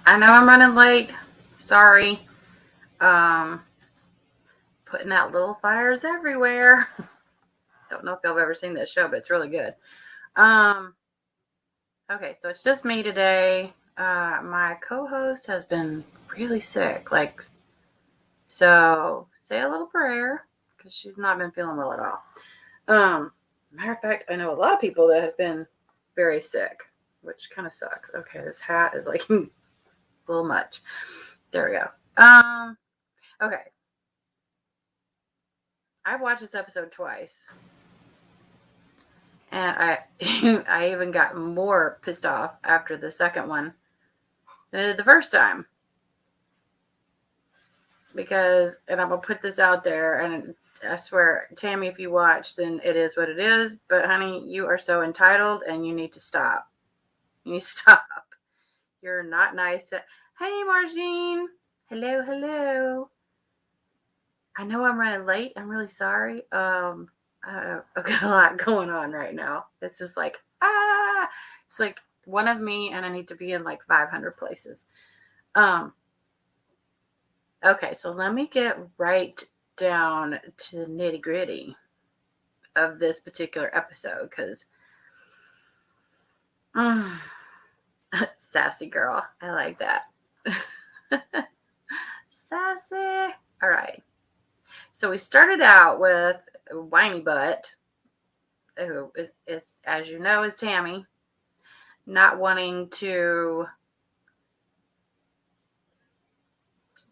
I know I'm running late. Sorry. Um, Putting out little fires everywhere. Don't know if y'all have ever seen this show, but it's really good. Okay, so it's just me today. My co-host has been really sick. So say a little prayer because she's not been feeling well at all. Matter of fact, I know a lot of people that have been very sick, which kind of sucks. Okay, this hat is like a little much. There we go. Okay. I've watched this episode twice. And I even got more pissed off after the second one than I did the first time. Because, and I'm going to put this out there, and I swear, Tammy, if you watch, then it is what it is. But, honey, you are so entitled, and you need to stop. You need to stop. You're not nice to... Hey, Margine. Hello. I know I'm running late. I'm really sorry. I've got a lot going on right now. It's just like, it's like one of me, and I need to be in like 500 places. Okay, so let me get right down to the nitty gritty of this particular episode, because sassy girl, I like that. Sassy. All right. So we started out with Whiny Butt, who is, as you know, is Tammy, not wanting to...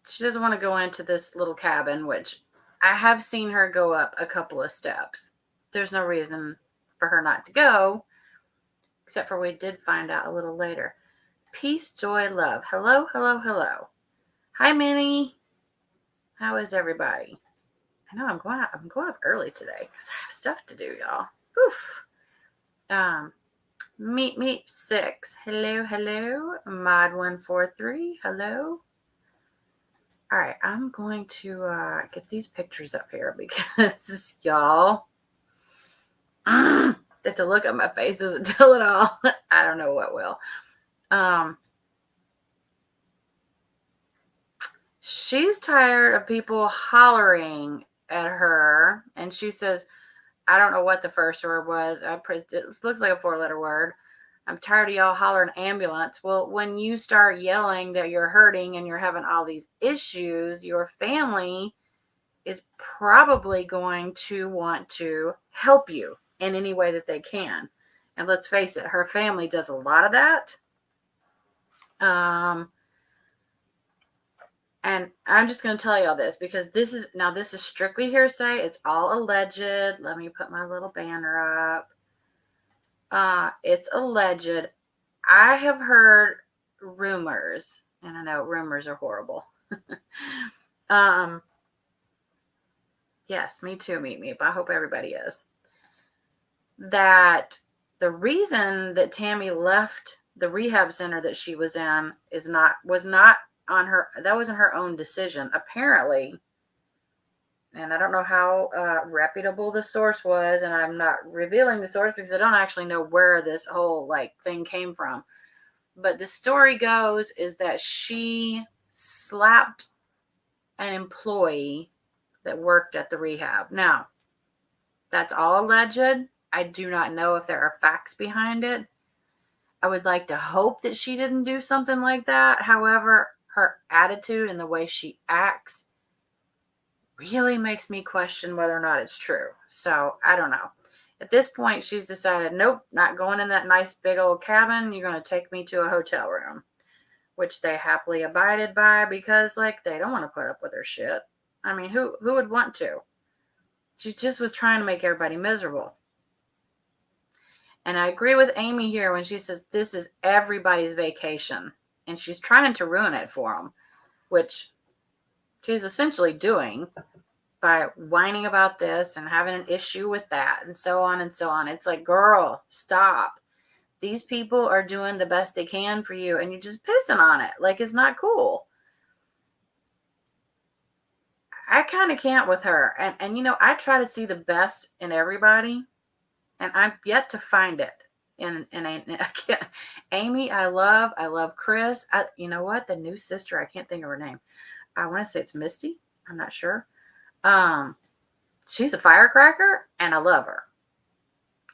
She doesn't want to go into this little cabin, which I have seen her go up a couple of steps. There's no reason for her not to go, except for we did find out a little later. Peace, joy, love. Hello. Hi, Minnie. How is everybody? I know I'm going up early today because I have stuff to do, y'all. Oof. Meep 6. Hello. Mod 143. Hello. All right, I'm going to get these pictures up here because y'all, have to look at my face doesn't tell it all. I don't know what will. She's tired of people hollering at her, and she says, I don't know what the first word was. It looks like a 4-letter word. I'm tired of y'all hollering ambulance. Well, when you start yelling that you're hurting and you're having all these issues, your family is probably going to want to help you in any way that they can. And let's face it, her family does a lot of that. And I'm just going to tell you all this because this is strictly hearsay. It's all alleged. Let me put my little banner up. It's alleged. I have heard rumors, and I know rumors are horrible. Yes, me too, Meep. I hope everybody is. That the reason that Tammy left the rehab center that she was in was not on her. That wasn't her own decision, apparently. And I don't know how reputable the source was, and I'm not revealing the source because I don't actually know where this whole thing came from. But the story goes is that she slapped an employee that worked at the rehab. Now, that's all alleged. I do not know if there are facts behind it. I would like to hope that she didn't do something like that. However, her attitude and the way she acts really makes me question whether or not it's true. So, I don't know. At this point, she's decided, nope, not going in that nice big old cabin. You're going to take me to a hotel room, which they happily abided by because, they don't want to put up with her shit. I mean, who would want to? She just was trying to make everybody miserable. And I agree with Amy here when she says this is everybody's vacation. And she's trying to ruin it for them, which she's essentially doing by whining about this and having an issue with that and so on and so on. It's like, girl, stop. These people are doing the best they can for you, and you're just pissing on it. It's not cool. I kind of can't with her. And I try to see the best in everybody, and I'm yet to find it. And I can't, Amy, I love Chris. You know what? The new sister, I can't think of her name. I want to say it's Misty. I'm not sure. She's a firecracker, and I love her.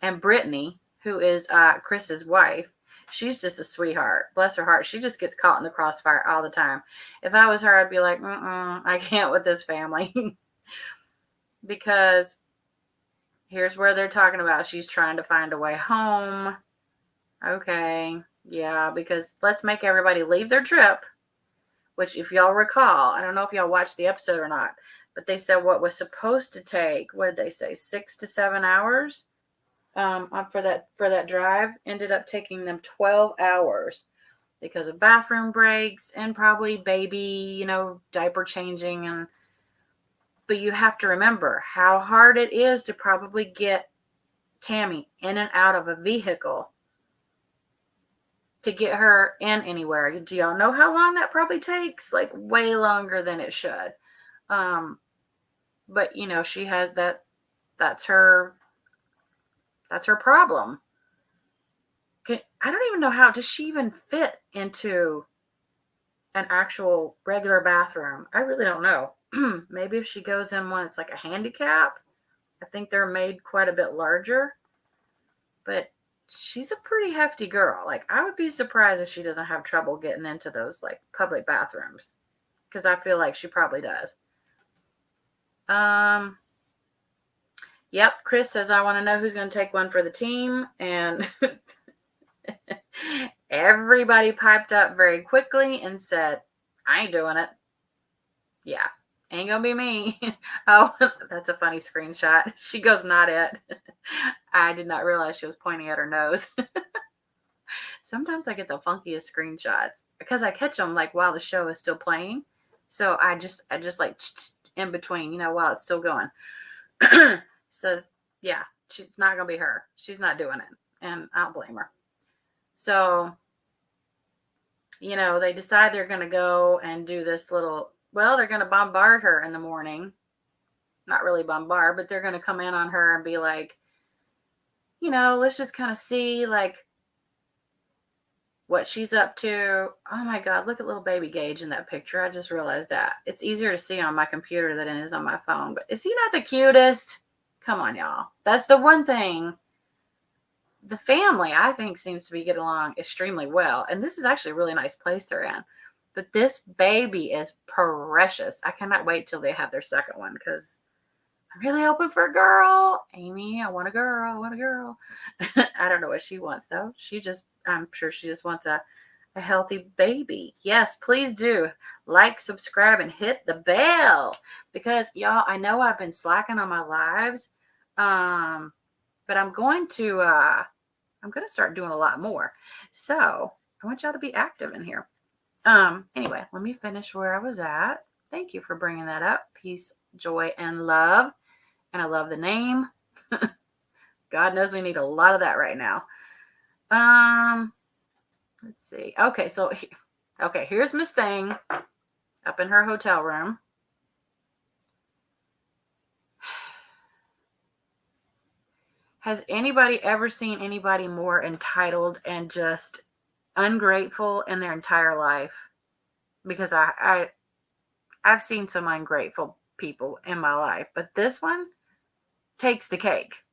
And Brittany, who is Chris's wife, she's just a sweetheart. Bless her heart. She just gets caught in the crossfire all the time. If I was her, I'd be like, I can't with this family. Because here's where they're talking about she's trying to find a way home. Okay, yeah, because let's make everybody leave their trip, which if y'all recall, I don't know if y'all watched the episode or not, but they said what was supposed to take, what did they say, 6 to 7 hours for that drive ended up taking them 12 hours because of bathroom breaks and probably baby, diaper changing. But you have to remember how hard it is to probably get Tammy in and out of a vehicle to get her in anywhere. Do y'all know how long that probably takes? Like way longer than it should. But she has that's her problem. I don't even know how does she even fit into an actual regular bathroom. I really don't know. Maybe if she goes in one, it's like a handicap. I think they're made quite a bit larger. But she's a pretty hefty girl. Like, I would be surprised if she doesn't have trouble getting into those, like, public bathrooms. Because I feel like she probably does. Yep, Chris says, I want to know who's going to take one for the team. And everybody piped up very quickly and said, I ain't doing it. Yeah, ain't going to be me. Oh, that's a funny screenshot. She goes, not it. I did not realize she was pointing at her nose. Sometimes I get the funkiest screenshots because I catch them like while the show is still playing. So I just like in between, while it's still going. Says, yeah, it's not going to be her. She's not doing it. And I don't blame her. So, they decide they're going to go and do this little, they're going to bombard her in the morning. Not really bombard, but they're going to come in on her and be like, let's just kind of see like what she's up to. Oh my God, look at little baby Gage in that picture. I just realized that. It's easier to see on my computer than it is on my phone. But is he not the cutest? Come on, y'all. That's the one thing. The family, I think, seems to be getting along extremely well. And this is actually a really nice place they're in. But this baby is precious. I cannot wait till they have their second one because I'm really hoping for a girl. Amy, I want a girl. I don't know what she wants, though. I'm sure she just wants a healthy baby. Yes, please do. Like, subscribe, and hit the bell. Because, y'all, I know I've been slacking on my lives. But I'm going to start doing a lot more. So, I want y'all to be active in here. Anyway, let me finish where I was at. Thank you for bringing that up. Peace, joy, and love. And I love the name. God knows we need a lot of that right now. Let's see. Okay, here's Miss Thing up in her hotel room. Has anybody ever seen anybody more entitled and just ungrateful in their entire life? Because I've seen some ungrateful people in my life, but this one takes the cake.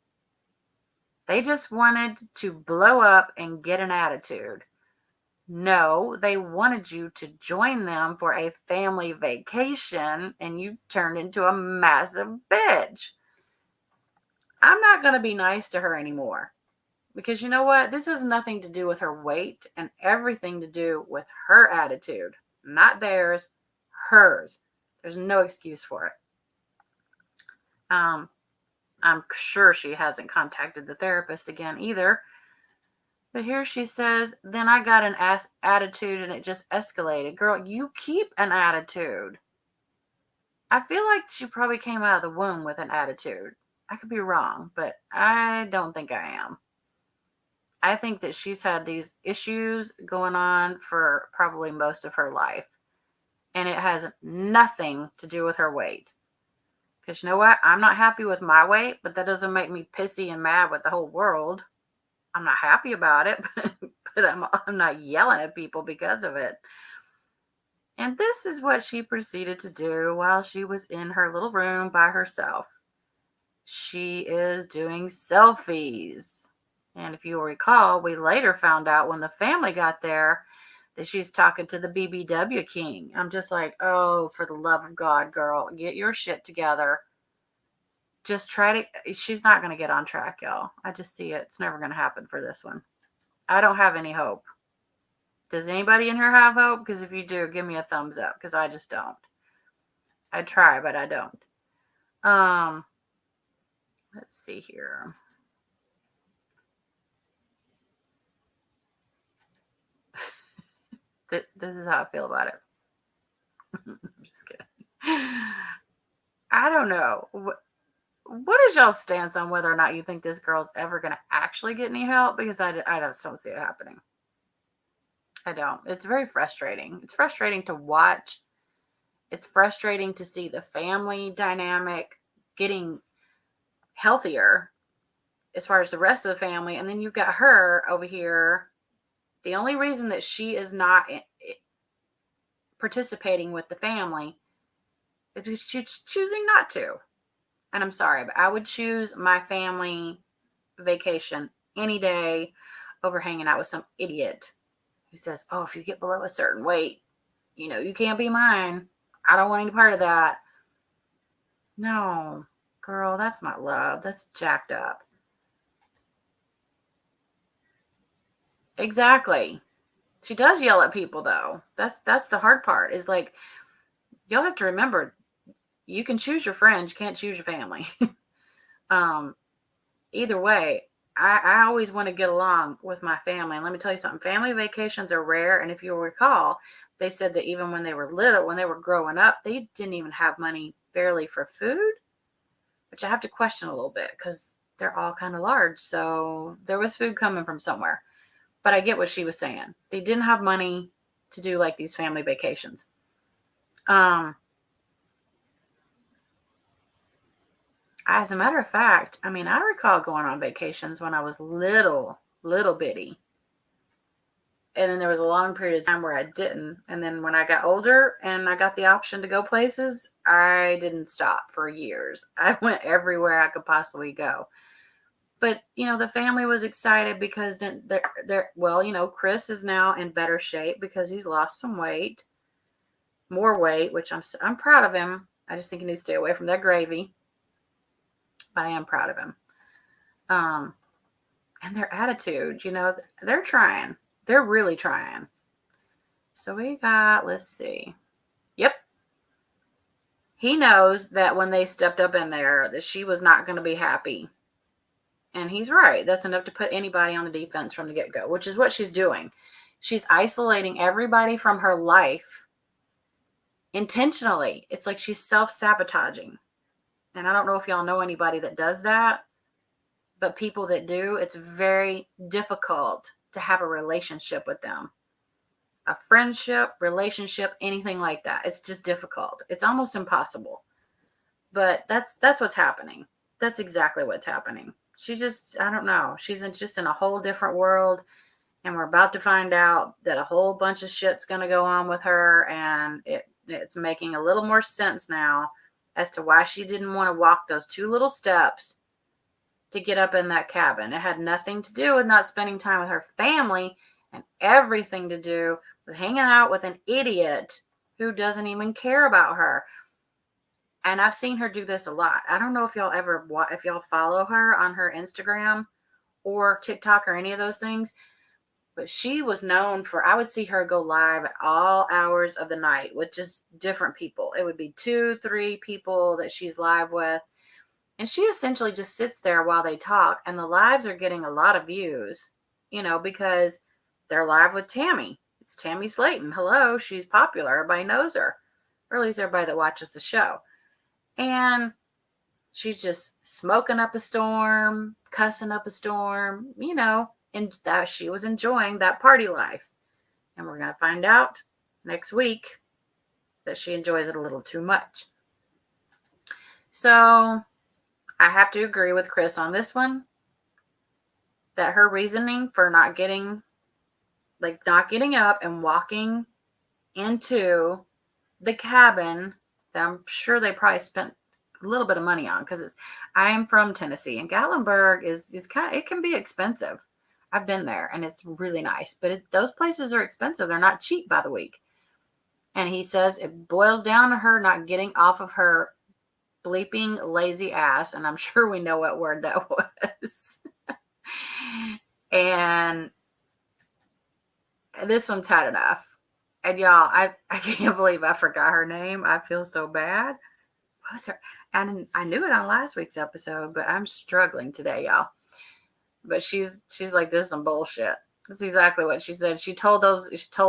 They just wanted to blow up and get an attitude. No, they wanted you to join them for a family vacation, and you turned into a massive bitch. I'm not going to be nice to her anymore. Because you know what? This has nothing to do with her weight and everything to do with her attitude. Not theirs, hers. There's no excuse for it. I'm sure she hasn't contacted the therapist again either. But here she says, then I got an attitude and it just escalated. Girl, you keep an attitude. I feel like she probably came out of the womb with an attitude. I could be wrong, but I don't think I am. I think that she's had these issues going on for probably most of her life. And it has nothing to do with her weight. Because you know what? I'm not happy with my weight, but that doesn't make me pissy and mad with the whole world. I'm not happy about it, but I'm not yelling at people because of it. And this is what she proceeded to do while she was in her little room by herself. She is doing selfies. And if you will recall, we later found out when the family got there that she's talking to the BBW king. I'm just like, oh, for the love of God, girl, get your shit together. Just try to, she's not going to get on track, y'all. I just see it. It's never going to happen for this one. I don't have any hope. Does anybody in here have hope? Because if you do, give me a thumbs up, because I just don't. I try, but I don't. Let's see here. This is how I feel about it. I'm just kidding. I don't know. What is y'all's stance on whether or not you think this girl's ever going to actually get any help? Because I just don't see it happening. I don't. It's very frustrating. It's frustrating to watch. It's frustrating to see the family dynamic getting healthier as far as the rest of the family. And then you've got her over here. The only reason that she is not participating with the family is because she's choosing not to. And I'm sorry, but I would choose my family vacation any day over hanging out with some idiot who says, oh, if you get below a certain weight, you can't be mine. I don't want any part of that. No, girl, that's not love. That's jacked up. Exactly. She does yell at people, though. That's the hard part, is like, y'all have to remember, you can choose your friends, you can't choose your family. Either way, I always want to get along with my family. And let me tell you something, family vacations are rare. And if you'll recall, they said that even when they were little, when they were growing up, they didn't even have money barely for food, which I have to question a little bit because they're all kind of large. So there was food coming from somewhere. But I get what she was saying. They didn't have money to do like these family vacations. As a matter of fact, I recall going on vacations when I was little bitty. And then there was a long period of time where I didn't. And then when I got older and I got the option to go places, I didn't stop for years. I went everywhere I could possibly go. But, the family was excited because Chris is now in better shape because he's lost some weight, more weight, which I'm proud of him. I just think he needs to stay away from that gravy. But I am proud of him. And their attitude, they're trying. They're really trying. So we got, let's see. Yep. He knows that when they stepped up in there, that she was not going to be happy. And he's right. That's enough to put anybody on the defense from the get-go, which is what she's doing. She's isolating everybody from her life intentionally. It's like she's self-sabotaging. And I don't know if y'all know anybody that does that, but people that do, it's very difficult to have a relationship with them. A friendship, relationship, anything like that. It's just difficult. It's almost impossible. But that's what's happening. That's exactly what's happening. She just, I don't know. She's just in a whole different world. And we're about to find out that a whole bunch of shit's going to go on with her. And it's making a little more sense now as to why she didn't want to walk those 2 little steps to get up in that cabin. It had nothing to do with not spending time with her family and everything to do with hanging out with an idiot who doesn't even care about her. And I've seen her do this a lot. I don't know if y'all follow her on her Instagram or TikTok or any of those things, but she was known for, I would see her go live at all hours of the night with just different people. It would be 2, 3 people that she's live with. And she essentially just sits there while they talk, and the lives are getting a lot of views, because they're live with Tammy. It's tammyslaton. Hello, she's popular. Everybody knows her, or at least everybody that watches the show. And she's just smoking up a storm, cussing up a storm, and that she was enjoying that party life. And we're going to find out next week that she enjoys it a little too much. So I have to agree with Chris on this one. that her reasoning for not getting up and walking into the cabin that I'm sure they probably spent a little bit of money on, because I'm from Tennessee, and Gatlinburg is kind of, it can be expensive. I've been there and it's really nice, but those places are expensive. They're not cheap by the week. And he says it boils down to her not getting off of her bleeping lazy ass, and I'm sure we know what word that was. And this one's had enough. And y'all, I can't believe I forgot her name. I feel so bad. What was her? And I knew it on last week's episode, but I'm struggling today, y'all. But she's like, this is some bullshit. That's exactly what she said. She told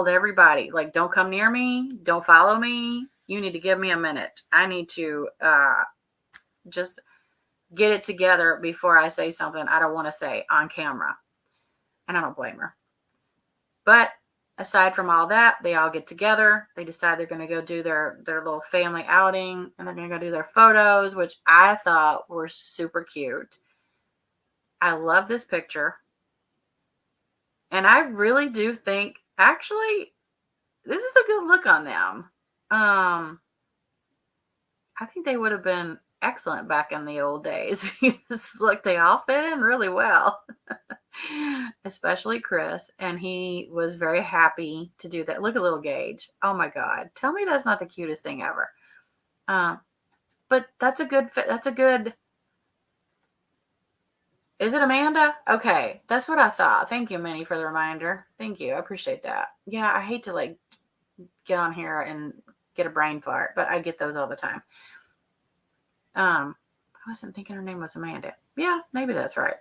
everybody, like, don't come near me, don't follow me. You need to give me a minute. I need to just get it together before I say something I don't want to say on camera. And I don't blame her. But aside from all that, they all get together. They decide they're going to go do their little family outing, and they're going to go do their photos, which I thought were super cute. I love this picture. And I really do think, actually, this is a good look on them. I think they would have been excellent back in the old days. Look, they all fit in really well. Especially Chris, and he was very happy to do that. Look at little Gage. Oh my God. Tell me that's not the cutest thing ever. But that's a good fit. That's a good. Is it Amanda? Okay. That's what I thought. Thank you, Minnie, for the reminder. Thank you. I appreciate that. Yeah, I hate to like get on here and get a brain fart, but I get those all the time. I wasn't thinking her name was Amanda. Yeah, maybe that's right.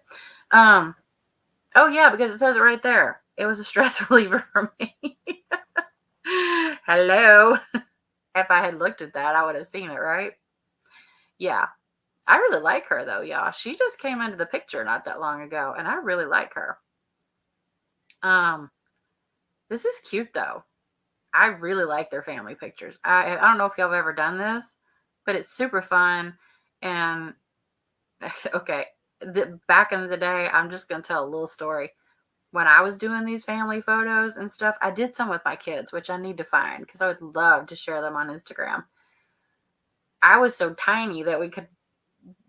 Oh, yeah, because it says it right there. It was a stress reliever for me. Hello. If I had looked at that, I would have seen it, right? Yeah. I really like her, though, y'all. She just came into the picture not that long ago, and I really like her. This is cute, though. I really like their family pictures. I don't know if y'all have ever done this, but it's super fun. And, okay, back in the day, I'm just going to tell a little story. When I was doing these family photos and stuff, I did some with my kids, which I need to find because I would love to share them on Instagram. I was so tiny that we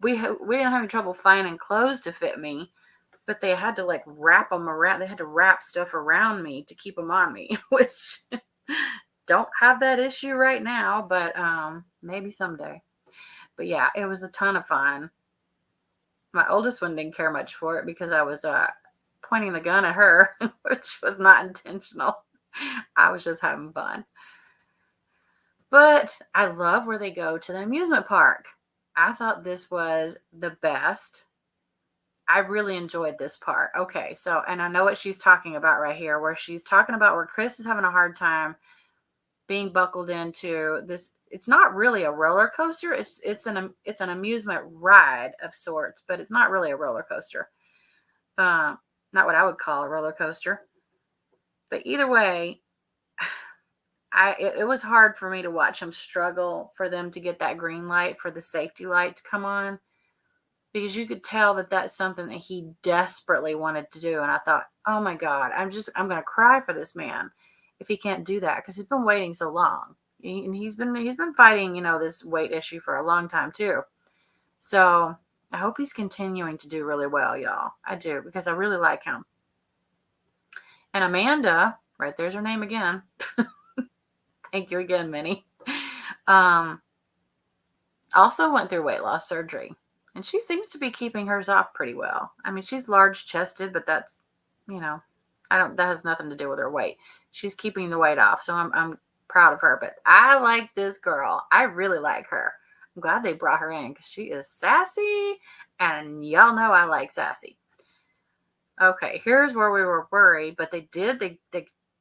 didn't have any trouble finding clothes to fit me, but they had to like wrap them around. They had to wrap stuff around me to keep them on me, which don't have that issue right now, but maybe someday. But yeah, it was a ton of fun. My oldest one didn't care much for it because I was pointing the gun at her, which was not intentional. I was just having fun. But I love where they go to the amusement park. I thought this was the best. I really enjoyed this part. Okay, so, and I know what she's talking about right here, where she's talking about where Chris is having a hard time being buckled into this. It's not really a roller coaster. It's an amusement ride of sorts, but it's not really a roller coaster. Not what I would call a roller coaster. But either way, it was hard for me to watch them struggle for them to get that green light for the safety light to come on, because you could tell that that's something that he desperately wanted to do. And I thought, oh my God, I'm going to cry for this man if he can't do that, because he's been waiting so long. And he's been fighting, this weight issue for a long time too. So I hope he's continuing to do really well, y'all. I do, because I really like him. And Amanda, right there's her name again. Thank you again, Minnie. Also went through weight loss surgery. And she seems to be keeping hers off pretty well. I mean, she's large chested, but that's, that has nothing to do with her weight. She's keeping the weight off. So I'm proud of her. But I like this girl. I really like her. I'm glad they brought her in because she is sassy. And y'all know I like sassy. Okay, here's where we were worried. But they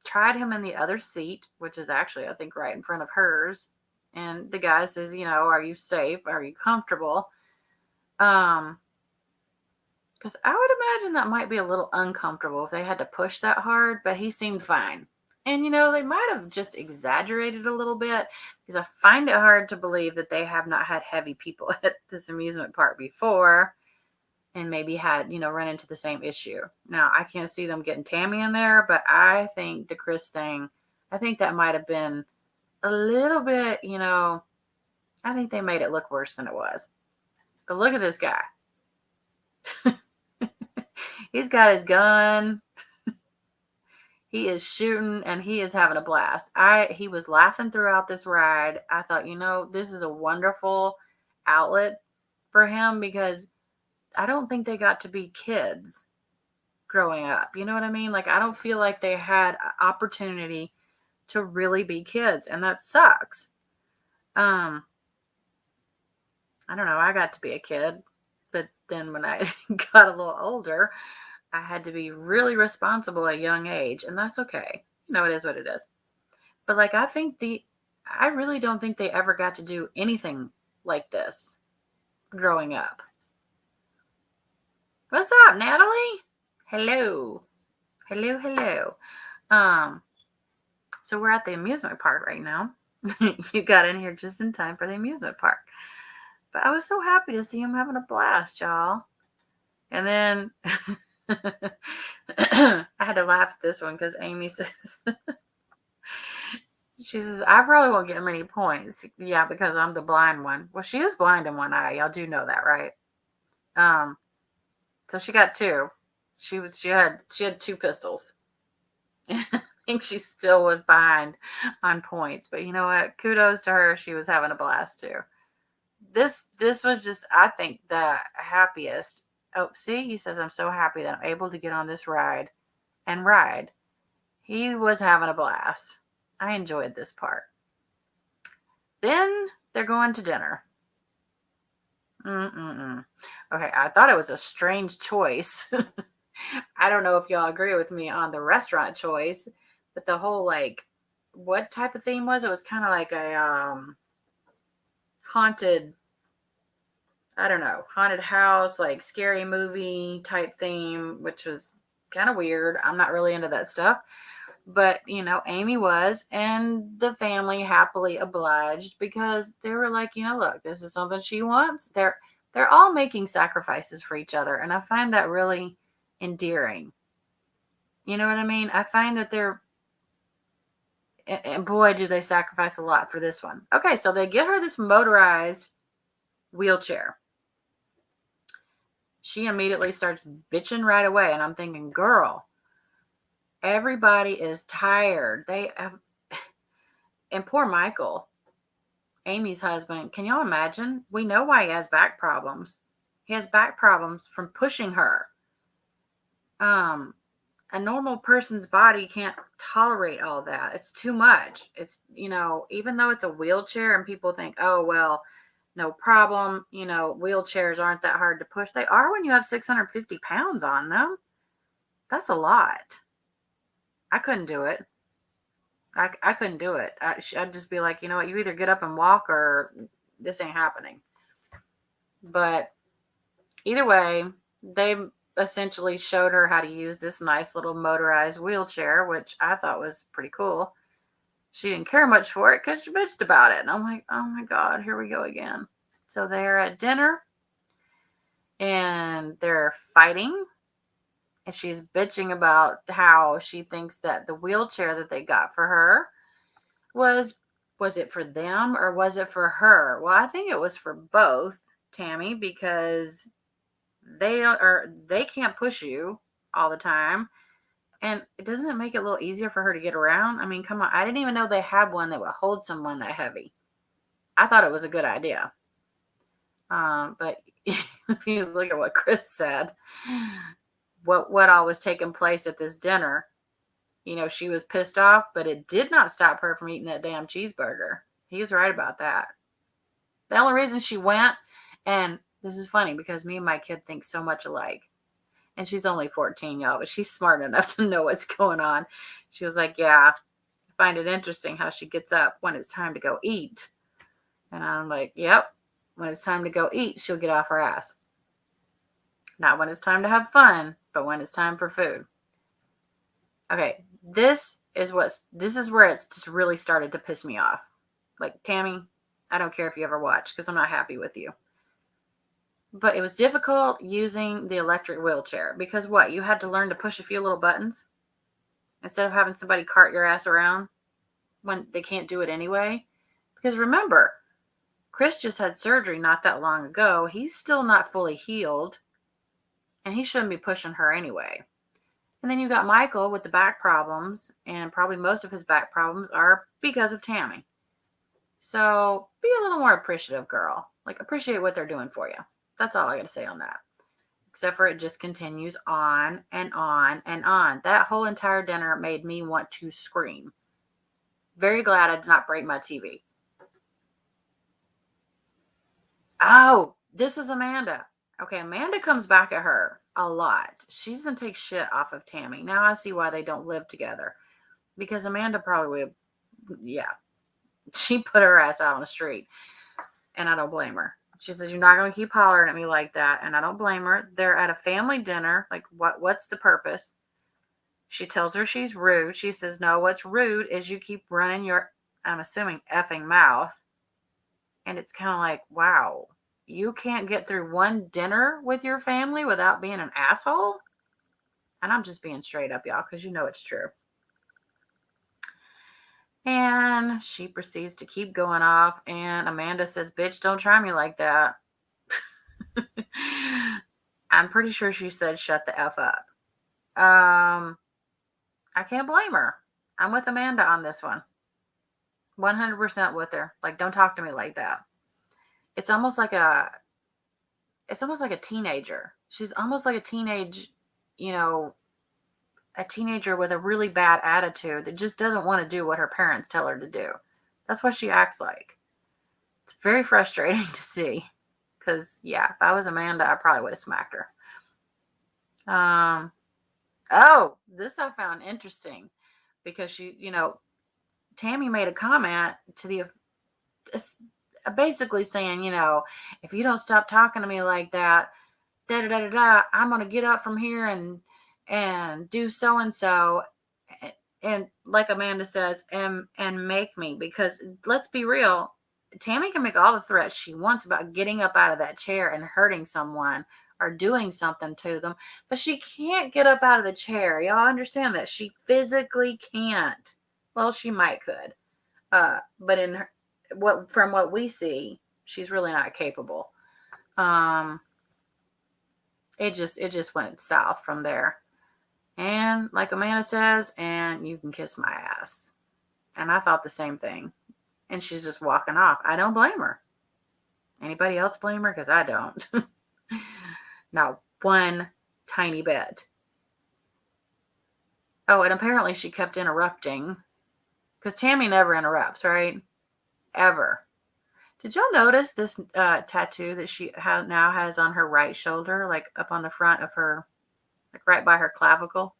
tried him in the other seat, which is actually, I think, right in front of hers. And the guy says, are you safe? Are you comfortable? Because I would imagine that might be a little uncomfortable if they had to push that hard, but he seemed fine. And, they might have just exaggerated a little bit, because I find it hard to believe that they have not had heavy people at this amusement park before. and maybe had, run into the same issue. Now, I can't see them getting Tammy in there, but I think the Chris thing, I think that might have been a little bit, I think they made it look worse than it was. But look at this guy. He's got his gun. He is shooting and he is having a blast. He was laughing throughout this ride. I thought, this is a wonderful outlet for him, because I don't think they got to be kids growing up. You know what I mean? Like, I don't feel like they had an opportunity to really be kids, and that sucks. I don't know. I got to be a kid, but then when I got a little older, I had to be really responsible at a young age, and that's okay. It is what it is. But like, I really don't think they ever got to do anything like this growing up. What's up, Natalie? Hello. Hello. So we're at the amusement park right now. You got in here just in time for the amusement park. But I was so happy to see him having a blast, y'all. And then I had to laugh at this one because Amy says, she says, I probably won't get many points. Yeah, because I'm the blind one. Well, she is blind in one eye. Y'all do know that, right? So she got 2. She had 2 pistols. I think she still was behind on points. But you know what? Kudos to her. She was having a blast too. This was just, I think, the happiest. Oh, see, he says, I'm so happy that I'm able to get on this ride and ride. He was having a blast. I enjoyed this part. Then they're going to dinner. Okay, I thought it was a strange choice. I don't know if y'all agree with me on the restaurant choice, but the whole, like, what type of theme was it? It was kind of like a haunted, I don't know, haunted house, like scary movie type theme, which was kind of weird. I'm not really into that stuff. But, Amy was, and the family happily obliged, because they were like, look, this is something she wants. They're all making sacrifices for each other, and I find that really endearing. You know what I mean? I find that and boy, do they sacrifice a lot for this one. Okay, so they get her this motorized wheelchair. She immediately starts bitching right away, and I'm thinking, girl, everybody is tired. And poor Michael, Amy's husband, can y'all imagine? We know why he has back problems. He has back problems from pushing her. A normal person's body can't tolerate all that. It's too much. It's, even though it's a wheelchair and people think, oh, well, no problem. Wheelchairs aren't that hard to push. They are when you have 650 pounds on them. That's a lot. I couldn't do it. I couldn't do it. I'd just be like, you know what? You either get up and walk, or this ain't happening. But either way, they essentially showed her how to use this nice little motorized wheelchair, which I thought was pretty cool. She didn't care much for it because she bitched about it. And I'm like, oh my God, here we go again. So they're at dinner and they're fighting. And she's bitching about how she thinks that the wheelchair that they got for her was it for them or was it for her? Well, I think it was for both, Tammy, because they can't push you all the time. And doesn't it make it a little easier for her to get around? I mean, come on. I didn't even know they had one that would hold someone that heavy. I thought it was a good idea. But if you look at what Chris said, what all was taking place at this dinner, she was pissed off, but it did not stop her from eating that damn cheeseburger. He was right about that. The only reason she went, and this is funny because me and my kid think so much alike. And she's only 14, y'all, but she's smart enough to know what's going on. She was like, yeah, I find it interesting how she gets up when it's time to go eat. And I'm like, yep, when it's time to go eat, she'll get off her ass. Not when it's time to have fun, but when it's time for food. Okay, this is where it's just really started to piss me off. Like, Tammy, I don't care if you ever watch because I'm not happy with you. But it was difficult using the electric wheelchair because what? You had to learn to push a few little buttons instead of having somebody cart your ass around when they can't do it anyway. Because remember, Chris just had surgery not that long ago. He's still not fully healed, and he shouldn't be pushing her anyway. And then you got Michael with the back problems, and probably most of his back problems are because of Tammy. So be a little more appreciative, girl. Like, appreciate what they're doing for you. That's all I got to say on that. Except for it just continues on and on and on. That whole entire dinner made me want to scream. Very glad I did not break my TV. Oh, this is Amanda. Okay, Amanda comes back at her a lot. She doesn't take shit off of Tammy. Now I see why they don't live together. Because Amanda probably would, yeah. She put her ass out on the street. And I don't blame her. She says, you're not going to keep hollering at me like that. And I don't blame her. They're at a family dinner. Like, what's the purpose? She tells her she's rude. She says, no, what's rude is you keep running your, I'm assuming, effing mouth. And it's kind of like, wow, you can't get through one dinner with your family without being an asshole? And I'm just being straight up, y'all, because you know it's true. And she proceeds to keep going off. And Amanda says, bitch, don't try me like that. I'm pretty sure she said, shut the F up. I can't blame her. I'm with Amanda on this one. 100% with her. Like, don't talk to me like that. It's almost like a teenager. She's almost like a teenager with a really bad attitude that just doesn't want to do what her parents tell her to do. That's what she acts like. It's very frustrating to see. Because, yeah, if I was Amanda, I probably would have smacked her. Oh, this I found interesting. Because she, Tammy made a comment to the basically saying, if you don't stop talking to me like that, I'm going to get up from here and do so-and-so. And like Amanda says, and make me, because let's be real, Tammy can make all the threats she wants about getting up out of that chair and hurting someone or doing something to them, but she can't get up out of the chair. Y'all understand that? She physically can't. Well, she might could. But from what we see, she's really not capable. It just went south from there. And like Amanda says, and you can kiss my ass. And I thought the same thing. And she's just walking off. I don't blame her. Anybody else blame her? Because I don't. Not one tiny bit. Oh, and apparently she kept interrupting. Because Tammy never interrupts, right? Ever. Did y'all notice this tattoo that she now has on her right shoulder, like up on the front of her, like right by her clavicle?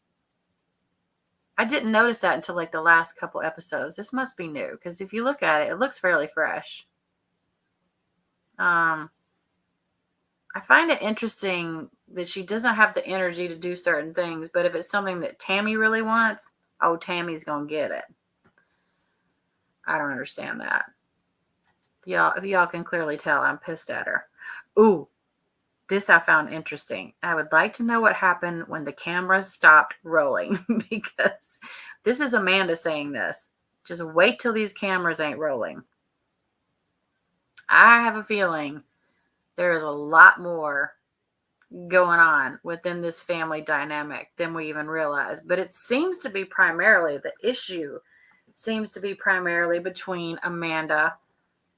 I didn't notice that until like the last couple episodes. This must be new, because if you look at it, it looks fairly fresh. I find it interesting that she doesn't have the energy to do certain things, but if it's something that Tammy really wants, oh, Tammy's going to get it. I don't understand that. If y'all can clearly tell, I'm pissed at her. Ooh, this I found interesting. I would like to know what happened when the camera stopped rolling, because this is Amanda saying this. Just wait till these cameras ain't rolling. I have a feeling there is a lot more going on within this family dynamic than we even realize. But it seems to be primarily, the issue seems to be primarily between Amanda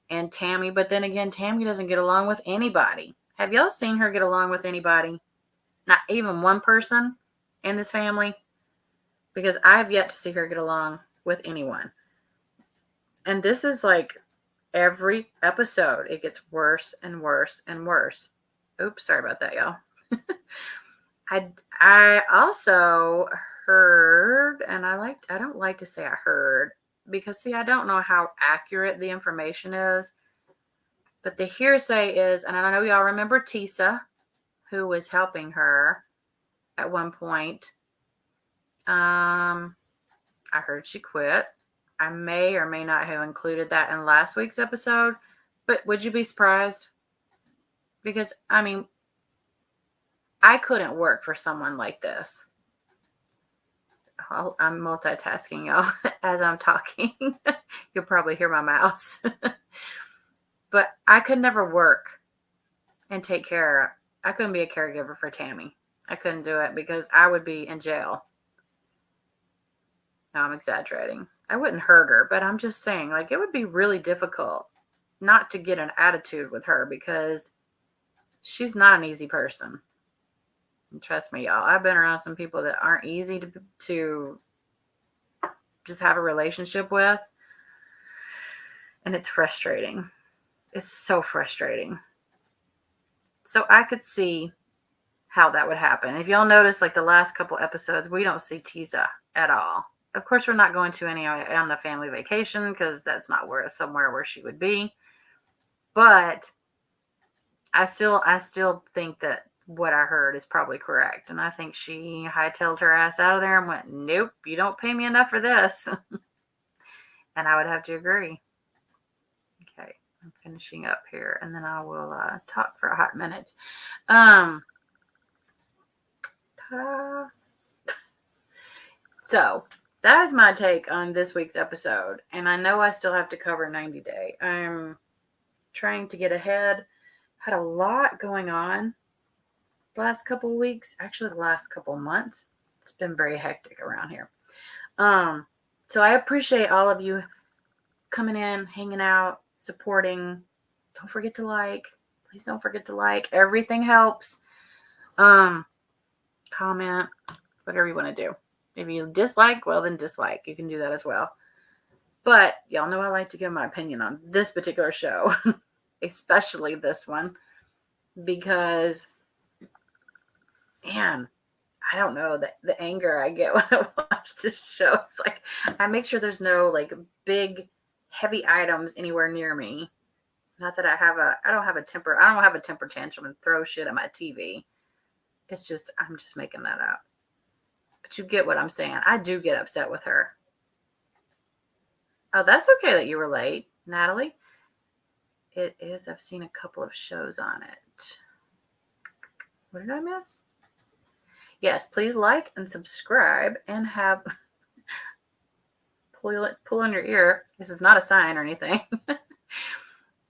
and Tammy. But then again, Tammy doesn't get along with anybody. Have y'all seen her get along with anybody? Not even one person in this family? Because I have yet to see her get along with anyone. And this is like every episode, it gets worse and worse and worse. Oops, sorry about that, y'all. I also heard, and I don't like to say I heard, because see, I don't know how accurate the information is. But the hearsay is, and I know y'all remember Tisa, who was helping her at one point. I heard she quit. I may or may not have included that in last week's episode, but would you be surprised? Because, I mean, I couldn't work for someone like this. I'm multitasking, y'all, as I'm talking. You'll probably hear my mouse. But I could never work and take care. I couldn't be a caregiver for Tammy. I couldn't do it because I would be in jail. No, I'm exaggerating. I wouldn't hurt her, but I'm just saying, like, it would be really difficult not to get an attitude with her because she's not an easy person. And trust me, y'all, I've been around some people that aren't easy to just have a relationship with. And it's frustrating. It's so frustrating. So I could see how that would happen. If y'all notice, like the last couple episodes, we don't see Tisa at all. Of course, we're not going to any on the family vacation because that's not somewhere where she would be. But I still think that what I heard is probably correct. And I think she hightailed her ass out of there and went, nope, you don't pay me enough for this. And I would have to agree. Okay, I'm finishing up here and then I will talk for a hot minute. So that is my take on this week's episode. And I know I still have to cover 90 Day. I'm trying to get ahead. Had a lot going on the last couple of weeks. Actually, the last couple of months. It's been very hectic around here. So I appreciate all of you coming in, hanging out, supporting. Don't forget to like. Please don't forget to like. Everything helps. Comment, whatever you want to do. If you dislike, well, then dislike. You can do that as well. But y'all know I like to give my opinion on this particular show, especially this one, because, man, I don't know, the anger I get when I watch this show. It's like I make sure there's no like big, heavy items anywhere near me. Not that I don't have a temper tantrum and throw shit at my TV. It's just, I'm just making that up. But you get what I'm saying. I do get upset with her. Oh, that's okay that you were late, Natalie. It is. I've seen a couple of shows on it. What did I miss? Yes, please like and subscribe and have pull on your ear. This is not a sign or anything.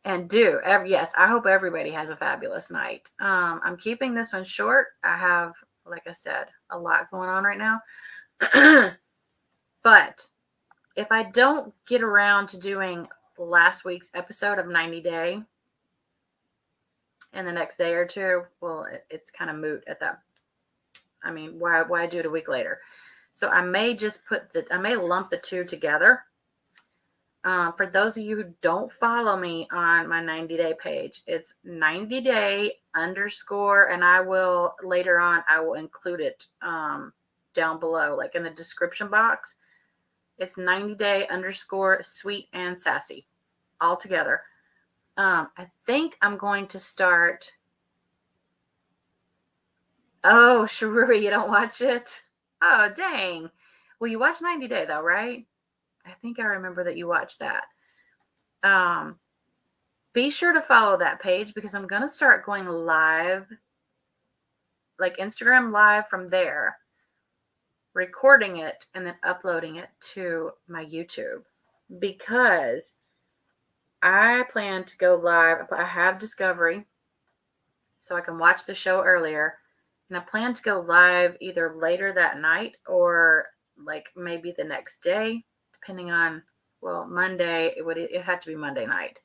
And yes, I hope everybody has a fabulous night. I'm keeping this one short. I have, like I said, a lot going on right now. But if I don't get around to doing last week's episode of 90 Day in the next day or two, well, it's kind of moot at that. I mean, why do it a week later? So I may just lump the two together. For those of you who don't follow me on my 90 Day page, it's 90 Day _, and I will include it down below, like in the description box. It's 90 Day _ sweet and sassy all together. I think I'm going to start. Oh, Sharuri, you don't watch it? Oh, dang. Well, you watch 90 Day though, right? I think I remember that you watched that. Be sure to follow that page because I'm going to start going live, like Instagram live from there, recording it and then uploading it to my YouTube because I plan to go live. I have Discovery so I can watch the show earlier, and I plan to go live either later that night or like maybe the next day, depending on, well, Monday. It had to be Monday night.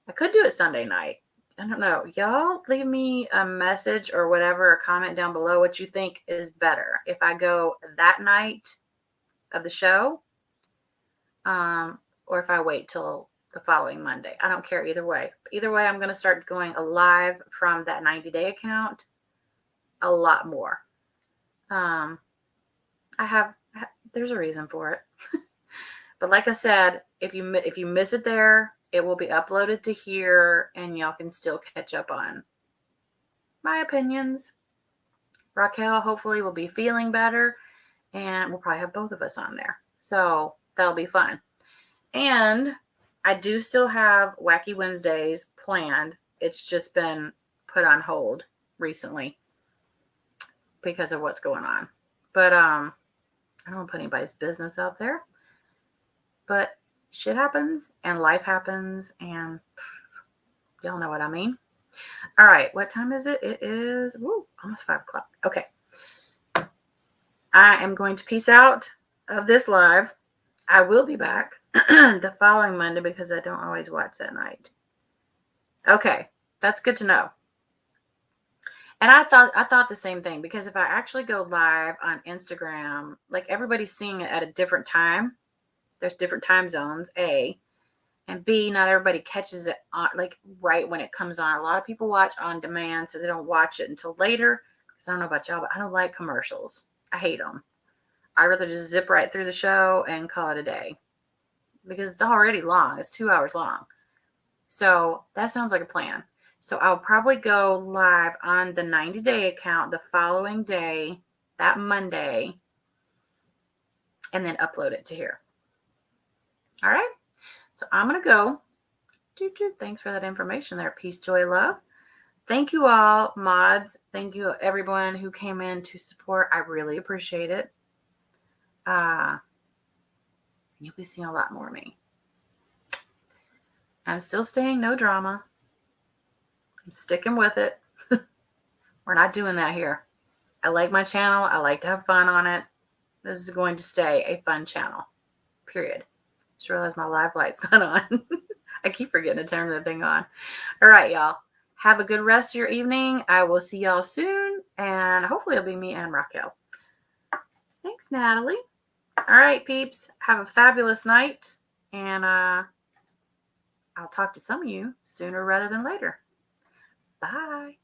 I could do it Sunday night. I don't know. Y'all leave me a message or whatever, a comment down below what you think is better. If I go that night of the show, or if I wait till the following Monday. I don't care either way. Either way, I'm going to start going live from that 90 Day account a lot more. There's a reason for it. But like I said, if you miss it there, it will be uploaded to here and y'all can still catch up on my opinions. Raquel hopefully will be feeling better and we'll probably have both of us on there. So that'll be fun. And I do still have Wacky Wednesdays planned. It's just been put on hold recently because of what's going on. But I don't want to put anybody's business out there. But shit happens and life happens and y'all know what I mean. All right, what time is it? It is almost 5 o'clock. Okay. I am going to peace out of this live. I will be back the following Monday because I don't always watch that night. Okay, that's good to know. And I thought the same thing, because if I actually go live on Instagram, like everybody's seeing it at a different time. There's different time zones, A. And B, not everybody catches it on, like right when it comes on. A lot of people watch on demand, so they don't watch it until later. Because I don't know about y'all, but I don't like commercials. I hate them. I'd rather just zip right through the show and call it a day. Because it's already long. It's 2 hours long. So that sounds like a plan. So I'll probably go live on the 90-day account the following day, that Monday, and then upload it to here. All right? So I'm going to go. Thanks for that information there. Peace, joy, love. Thank you all, mods. Thank you, everyone who came in to support. I really appreciate it. You'll be seeing a lot more of me. I'm still staying no drama. I'm sticking with it. We're not doing that here. I like my channel. I like to have fun on it. This is going to stay a fun channel. Period. Just realized my live light's not on. I keep forgetting to turn the thing on. All right, y'all. Have a good rest of your evening. I will see y'all soon. And hopefully it'll be me and Raquel. Thanks, Natalie. All right, peeps. Have a fabulous night. And I'll talk to some of you sooner rather than later. Bye.